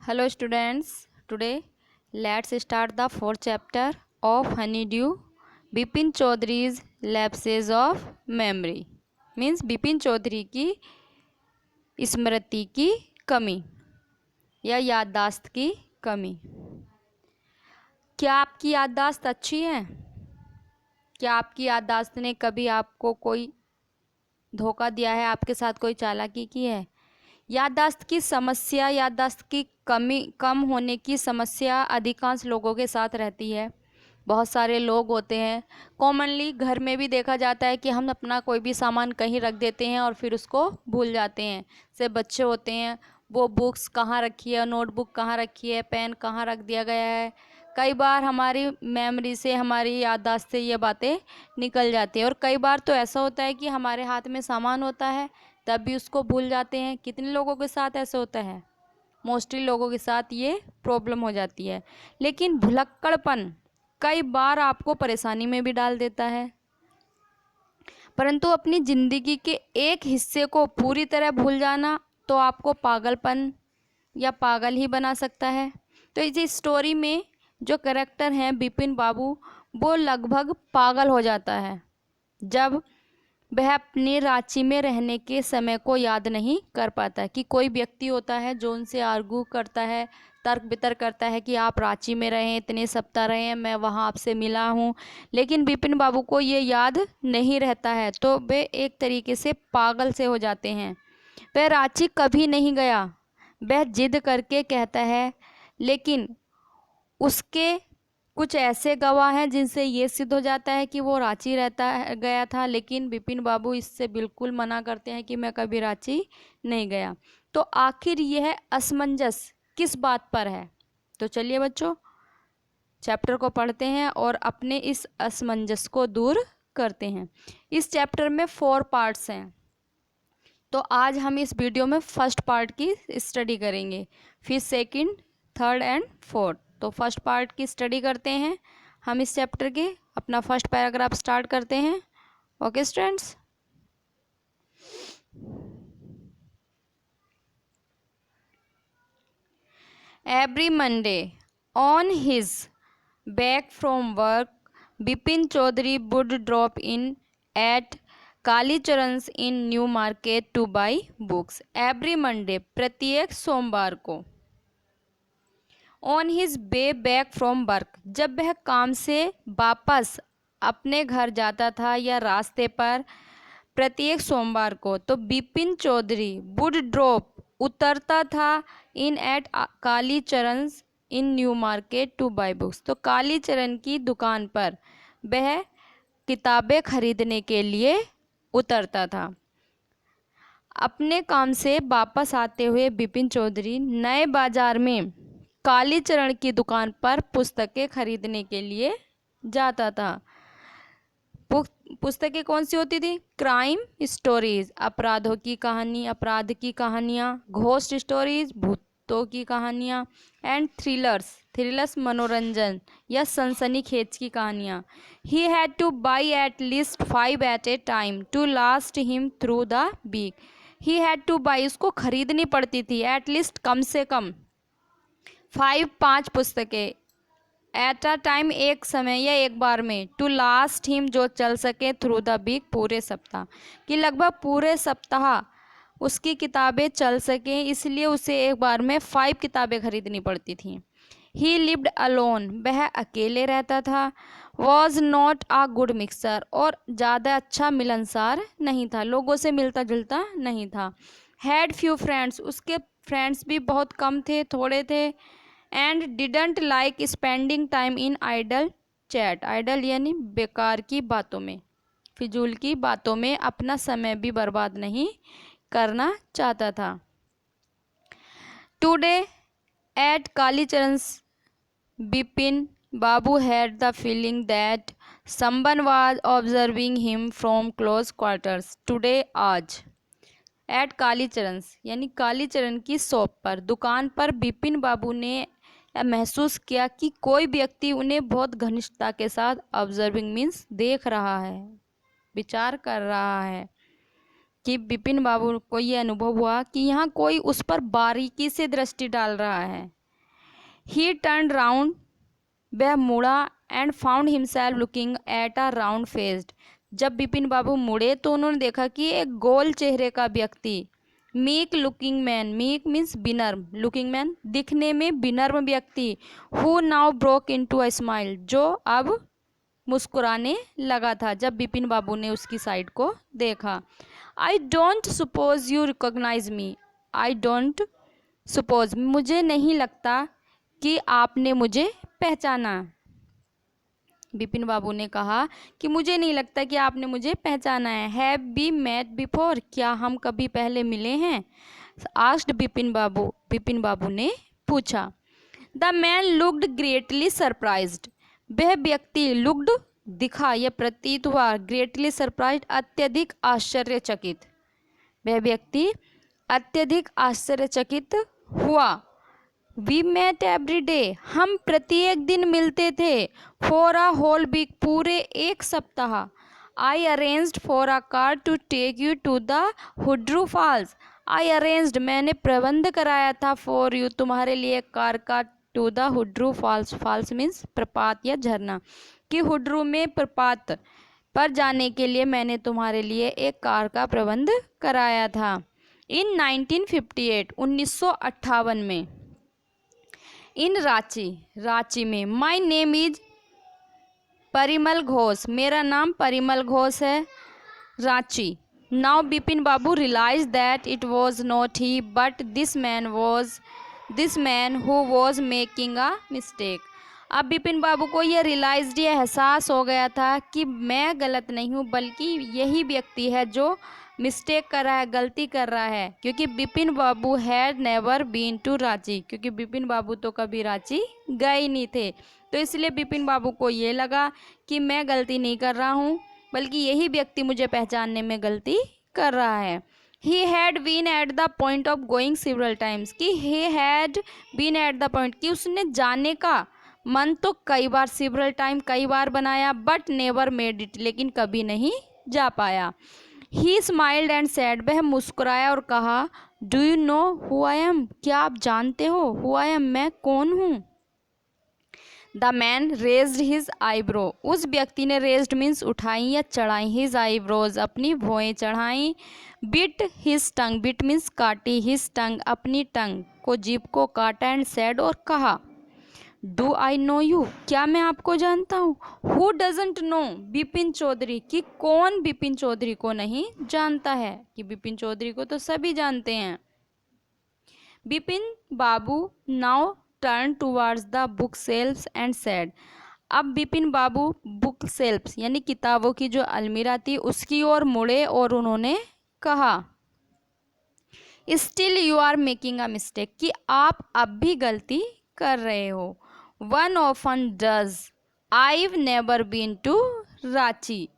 Hello students, today let's start the fourth chapter of Honeydew. Bipin चौधरी's lapses of memory means Bipin Chaudhary की स्मृति की कमी या याददाश्त की कमी। क्या आपकी याददाश्त अच्छी है? क्या आपकी याददाश्त ने कभी आपको कोई धोखा दिया है, आपके साथ कोई चालाकी की है? याददाश्त की समस्या, याददाश्त की कम होने की समस्या अधिकांश लोगों के साथ रहती है। बहुत सारे लोग होते हैं, कॉमनली घर में भी देखा जाता है कि हम अपना कोई भी सामान कहीं रख देते हैं और फिर उसको भूल जाते हैं। से बच्चे होते हैं, वो बुक्स कहाँ रखी है, नोटबुक कहाँ रखी है, पेन कहाँ रख दिया गया है। कई बार हमारी मेमोरी से, हमारी याददाश्त से ये बातें निकल जाती है और कई बार तो ऐसा होता है कि हमारे हाथ में सामान होता है तब भी उसको भूल जाते हैं। कितने लोगों के साथ ऐसा होता है? मोस्टली लोगों के साथ ये प्रॉब्लम हो जाती है। लेकिन भुलक्कड़पन कई बार आपको परेशानी में भी डाल देता है, परंतु अपनी ज़िंदगी के एक हिस्से को पूरी तरह भूल जाना तो आपको पागलपन या पागल ही बना सकता है। तो इस स्टोरी में जो कैरेक्टर हैं बिपिन बाबू, वो लगभग पागल हो जाता है जब वह अपने रांची में रहने के समय को याद नहीं कर पाता। कि कोई व्यक्ति होता है जो उनसे आर्गू करता है, तर्क वितर्क करता है कि आप रांची में रहें, इतने सप्ताह रहे हैं, मैं वहाँ आपसे मिला हूँ, लेकिन बिपिन बाबू को ये याद नहीं रहता है। तो वे एक तरीके से पागल से हो जाते हैं। वह रांची कभी नहीं गया, वह जिद करके कहता है, लेकिन उसके कुछ ऐसे गवाह हैं जिनसे ये सिद्ध हो जाता है कि वो रांची गया था। लेकिन बिपिन बाबू इससे बिल्कुल मना करते हैं कि मैं कभी रांची नहीं गया। तो आखिर यह असमंजस किस बात पर है? तो चलिए बच्चों, चैप्टर को पढ़ते हैं और अपने इस असमंजस को दूर करते हैं। इस चैप्टर में 4 पार्ट्स हैं, तो आज हम इस वीडियो में फर्स्ट पार्ट की स्टडी करेंगे, फिर सेकंड, थर्ड एंड फोर्थ। तो फर्स्ट पार्ट की स्टडी करते हैं हम इस चैप्टर के। अपना फर्स्ट पैराग्राफ स्टार्ट करते हैं। Okay students, every Monday on his back from work Bipin Chowdhury would drop in at Kalicharan's in New Market to buy books. Every Monday, प्रत्येक सोमवार को। On his way back from work, जब वह काम से वापस अपने घर जाता था या रास्ते पर, प्रत्येक सोमवार को, तो बिपिन चौधरी वुड ड्रॉप, उतरता था, in at Kalicharan's in New Market to buy books, तो कालीचरण की दुकान पर वह किताबें खरीदने के लिए उतरता था। अपने काम से वापस आते हुए बिपिन चौधरी नए बाजार में कालीचरण की दुकान पर पुस्तकें खरीदने के लिए जाता था। पुस्तकें कौन सी होती थी? क्राइम स्टोरीज, अपराधों की कहानी, अपराध की कहानियाँ, घोस्ट स्टोरीज, भूतों की कहानियाँ, एंड थ्रिलर्स मनोरंजन या सनसनीखेज की कहानियाँ। He had to buy at least 5 at a time to last him through the week. He had to buy, उसको खरीदनी पड़ती थी, एट लीस्ट, कम से कम, 5 पुस्तकें, एट अ टाइम, एक समय या एक बार में, टू लास्ट हिम, जो चल सके, थ्रू द वीक, पूरे सप्ताह, कि लगभग पूरे सप्ताह उसकी किताबें चल सकें, इसलिए उसे एक बार में 5 किताबें खरीदनी पड़ती थीं। ही लिव्ड अलोन, वह अकेले रहता था। Was not a good mixer, और ज़्यादा अच्छा मिलनसार नहीं था, लोगों से मिलता जुलता नहीं था। हैड फ्यू फ्रेंड्स, उसके फ्रेंड्स भी बहुत कम थे, थोड़े थे। And didn't like spending time in idle chat, idle यानी बेकार की बातों में, फिजूल की बातों में अपना समय भी बर्बाद नहीं करना चाहता था। Today at Kalicharan's, Bipin Babu had the feeling that someone was observing him from close quarters. Today, आज, एट कालीचरण's यानी कालीचरण की शॉप पर, दुकान पर, बिपिन बाबू ने महसूस किया कि कोई व्यक्ति उन्हें बहुत घनिष्ठता के साथ, ऑब्जर्विंग मीन्स देख रहा है, विचार कर रहा है, कि बिपिन बाबू को ये अनुभव हुआ कि यहाँ कोई उस पर बारीकी से दृष्टि डाल रहा है। ही टर्न राउंड, वह मुड़ा, and found himself looking at a round faced. जब बिपिन बाबू मुड़े तो उन्होंने देखा कि एक गोल चेहरे का व्यक्ति, meek looking man, meek means विनर्म, लुकिंग मैन दिखने में विनर्म व्यक्ति, who now broke into a smile, जो अब मुस्कुराने लगा था जब बिपिन बाबू ने उसकी साइड को देखा। I don't suppose you recognise me, I don't suppose, मुझे नहीं लगता कि आपने मुझे पहचाना। बिपिन बाबू ने कहा कि मुझे नहीं लगता कि आपने मुझे पहचाना है। हैव वी मेट बिफोर, क्या हम कभी पहले मिले हैं? आस्क्ड बिपिन बाबू ने पूछा। The man looked greatly surprised, वह व्यक्ति लुक्ड दिखा या प्रतीत हुआ, ग्रेटली सरप्राइज्ड अत्यधिक आश्चर्यचकित, वह व्यक्ति अत्यधिक आश्चर्यचकित हुआ। वी मेट एवरी डे, हम प्रत्येक दिन मिलते थे। फॉर अ होल वीक, पूरे एक सप्ताह। I arranged for a car to take you to the Hundru Falls, I arranged, मैंने प्रबंध कराया था, फॉर यू, तुम्हारे लिए, कार का, to the Hundru Falls, falls means प्रपात या झरना, कि हुड्रू में प्रपात पर जाने के लिए मैंने तुम्हारे लिए एक कार का प्रबंध कराया था। इन 1958, 1958 में, इन रांची, रांची में, my name is Parimal Ghosh, मेरा नाम परिमल घोष है, Ranchi. Now Bipin Babu realise that it was not he but this man who was making a mistake. अब बिपिन बाबू को यह रियलाइज, ये एहसास हो गया था कि मैं गलत नहीं हूँ, बल्कि यही व्यक्ति है जो मिस्टेक कर रहा है, गलती कर रहा है, क्योंकि बिपिन बाबू had never been to Ranchi, क्योंकि बिपिन बाबू तो कभी रांची गए ही नहीं थे। तो इसलिए बिपिन बाबू को ये लगा कि मैं गलती नहीं कर रहा हूँ, बल्कि यही व्यक्ति मुझे पहचानने में गलती कर रहा है। He had been at the point of going several times, कि he had been at the point, कि उसने जाने का मन तो कई बार, सेवरल टाइम कई बार बनाया, बट नेवर मेड इट, लेकिन कभी नहीं जा पाया। ही स्माइल्ड एंड सैड, वह मुस्कुराया और कहा, do you know who I am, क्या आप जानते हो हु आई एम, मैं कौन हूँ? The man raised his eyebrow, उस व्यक्ति ने, रेज्ड मीन्स उठाई या चढ़ाई, हिज आईब्रोज, अपनी भौएं चढ़ाई। बिट हिज टंग, बिट मीन्स काटी, हिज टंग, अपनी टंग को, जीभ को काटा, एंड सैड, और कहा, डू आई नो यू, क्या मैं आपको जानता हूँ? Who doesn't know Bipin Chowdhury, कि कौन बिपिन चौधरी को नहीं जानता है, कि बिपिन चौधरी को तो सभी जानते हैं। Bipin babu now turn towards the book shelfs and said, अब बिपिन बाबू बुक सेल्फ्स यानी किताबों की जो अलमीरा थी उसकी ओर मुड़े और उन्होंने कहा, still you are making a mistake, कि आप अब भी गलती कर रहे हो। One often does, I've never been to Ranchi,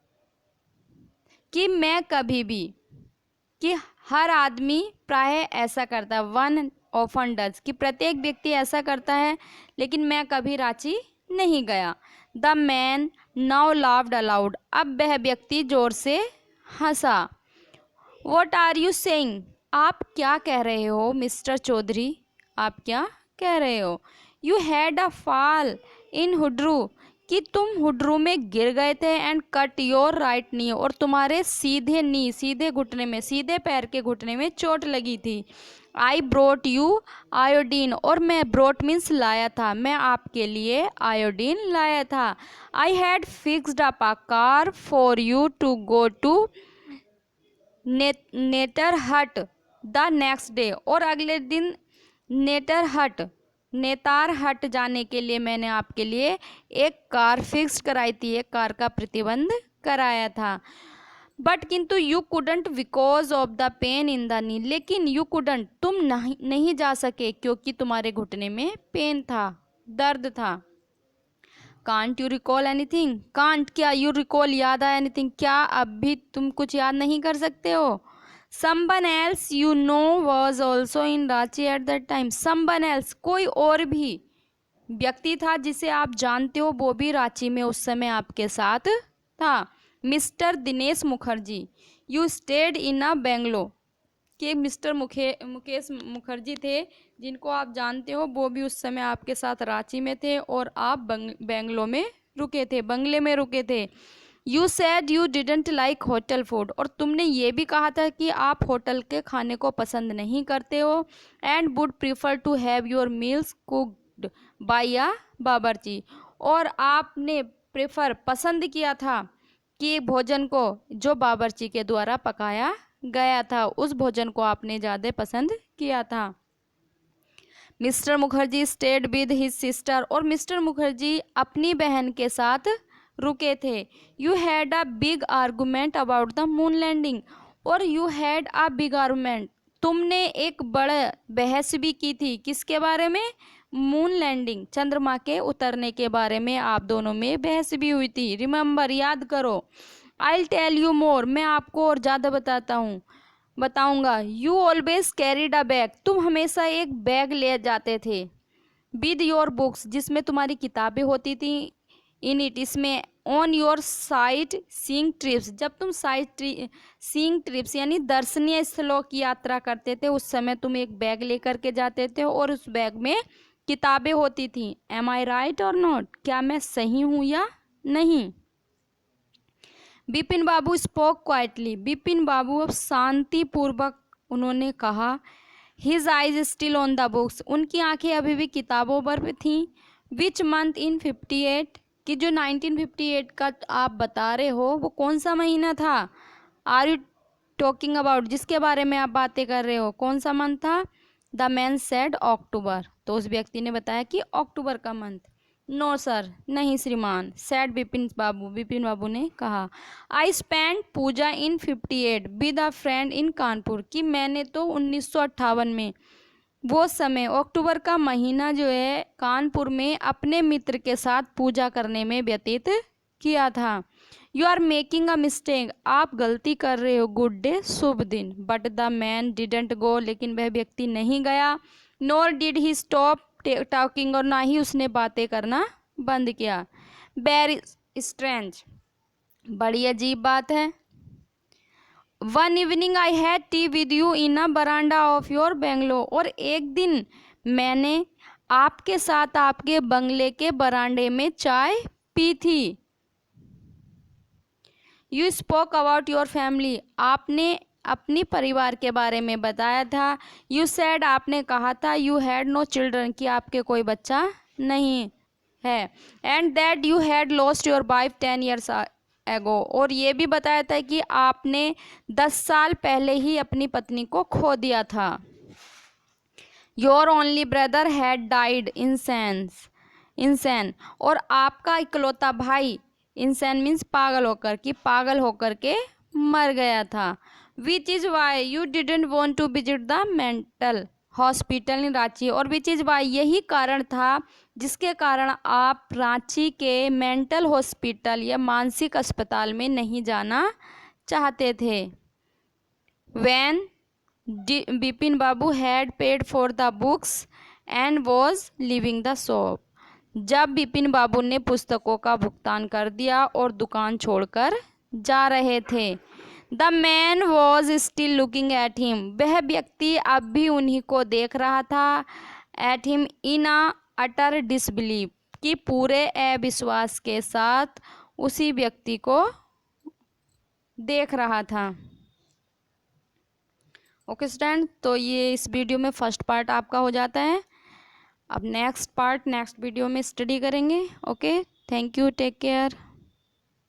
कि मैं कभी भी, कि हर आदमी प्राय ऐसा करता है, वन ऑफन डज, कि प्रत्येक व्यक्ति ऐसा करता है, लेकिन मैं कभी रांची नहीं गया। The man now laughed allowed, अब वह व्यक्ति जोर से हंसा। वॉट आर यू सेइंग, आप क्या कह रहे हो मिस्टर चौधरी, आप क्या कह रहे हो? You had a fall in Hundru, कि तुम हुड्रू में गिर गए थे, and cut your right knee, और तुम्हारे सीधे नी, सीधे घुटने में, सीधे पैर के घुटने में चोट लगी थी। आई ब्रोट यू आयोडीन, और मैं, ब्रोट मीन्स लाया था, मैं आपके लिए आयोडीन लाया था। I had fixed up a car for you to go to Netarhat the next day, और अगले दिन नेतार हट जाने के लिए मैंने आपके लिए एक कार फिक्स कराई थी, एक कार का प्रतिबंध कराया था। बट किंतु you couldn't because of the pain in the knee, लेकिन यू कुडंट, तुम नहीं जा सके क्योंकि तुम्हारे घुटने में पेन था, दर्द था। Can't you recall anything, can't क्या, यू रिकॉल याद आया, एनीथिंग क्या, अब भी तुम कुछ याद नहीं कर सकते हो? Someone else you know was also in Ranchi at that time, someone else, कोई और भी व्यक्ति था जिसे आप जानते हो, वो भी रांची में उस समय आपके साथ था। Mister Dinesh Mukherjee, you stayed in a bungalow, कि मिस्टर मुकेश मुखर्जी थे, जिनको आप जानते हो, वो भी उस समय आपके साथ रांची में थे और आप बेंगलोर में रुके थे, बंगले में रुके थे। You sad you didn't like hotel food, और तुमने ये भी कहा था कि आप होटल के खाने को पसंद नहीं करते हो। And would prefer to have your meals cooked by a bawarchi, और आपने प्रेफर पसंद किया था कि भोजन को जो बावर्ची के द्वारा पकाया गया था, उस भोजन को आपने ज़्यादा पसंद किया था। Mister Mukherjee stayed with his sister, और मिस्टर मुखर्जी अपनी बहन के साथ रुके थे। You had a big argument about the moon landing, और you had a big argument, तुमने एक बड़ा बहस भी की थी, किसके बारे में? मून लैंडिंग, चंद्रमा के उतरने के बारे में आप दोनों में बहस भी हुई थी। रिमेंबर, याद करो। आई टेल यू मोर, मैं आपको और ज़्यादा बताऊंगा। You always carried a bag, तुम हमेशा एक बैग ले जाते थे। विद योर बुक्स, जिसमें तुम्हारी किताबें होती थी। इन इट, इसमें। On your sight seeing trips, जब तुम सीइंग ट्रिप्स यानी दर्शनीय स्थलों की यात्रा करते थे, उस समय तुम एक बैग लेकर के जाते थे और उस बैग में किताबें होती थी। एम आई राइट और नॉट, क्या मैं सही हूँ या नहीं? बिपिन बाबू स्पोक क्वाइटली, बिपिन बाबू अब शांतिपूर्वक उन्होंने कहा। His eyes still on the books, उनकी आंखें अभी भी किताबों पर थीं। विच मंथ इन 58, कि जो 1958 का आप बता रहे हो, वो कौन सा महीना था? आर यू टॉकिंग अबाउट, जिसके बारे में आप बातें कर रहे हो, कौन सा मंथ था? द मैन सेड अक्टूबर, तो उस व्यक्ति ने बताया कि अक्टूबर का मंथ। नो सर, नहीं श्रीमान। सैड बिपिन बाबू ने कहा। I spend Puja in 58 with a friend in Kanpur, कि मैंने तो 1958 में वो समय अक्टूबर का महीना जो है कानपुर में अपने मित्र के साथ पूजा करने में व्यतीत किया था। You are making a mistake, आप गलती कर रहे हो। गुड डे, शुभ दिन। But the man didn't go, लेकिन वह व्यक्ति नहीं गया। Nor did he stop talking, और ना ही उसने बातें करना बंद किया। वेरी स्ट्रेंज, बड़ी अजीब बात है। One evening I had T with you in a veranda of your Bangalore, और एक दिन मैंने आपके साथ आपके बंगले के बरांडे में चाय पी थी। You spoke about your family, आपने अपनी परिवार के बारे में बताया था। यू सैड, आपने कहा था। यू हैड नो चिल्ड्रन, कि आपके कोई बच्चा नहीं है। And that you had lost your wife 10 years एगो, और ये भी बताया था कि आपने 10 साल पहले ही अपनी पत्नी को खो दिया था। Your only brother had died insane, और आपका इकलौता भाई, इंसैन मीन्स पागल होकर के मर गया था। Which is why you didn't want to visit the mental hospital in Ranchi, और विच इज़ वाई, यही कारण था जिसके कारण आप रांची के मेंटल हॉस्पिटल या मानसिक अस्पताल में नहीं जाना चाहते थे। When Bipin Babu had paid for the books and was leaving the shop, जब बिपिन बाबू ने पुस्तकों का भुगतान कर दिया और दुकान छोड़कर जा रहे थे। The man was still looking at him, वह व्यक्ति अब भी उन्हीं को देख रहा था। At him in a utter disbelieve, कि पूरे अविश्वास के साथ उसी व्यक्ति को देख रहा था। ओके स्टूडेंट, तो ये इस वीडियो में फर्स्ट पार्ट आपका हो जाता है। अब नेक्स्ट पार्ट नेक्स्ट वीडियो में स्टडी करेंगे। Okay, thank you, take care.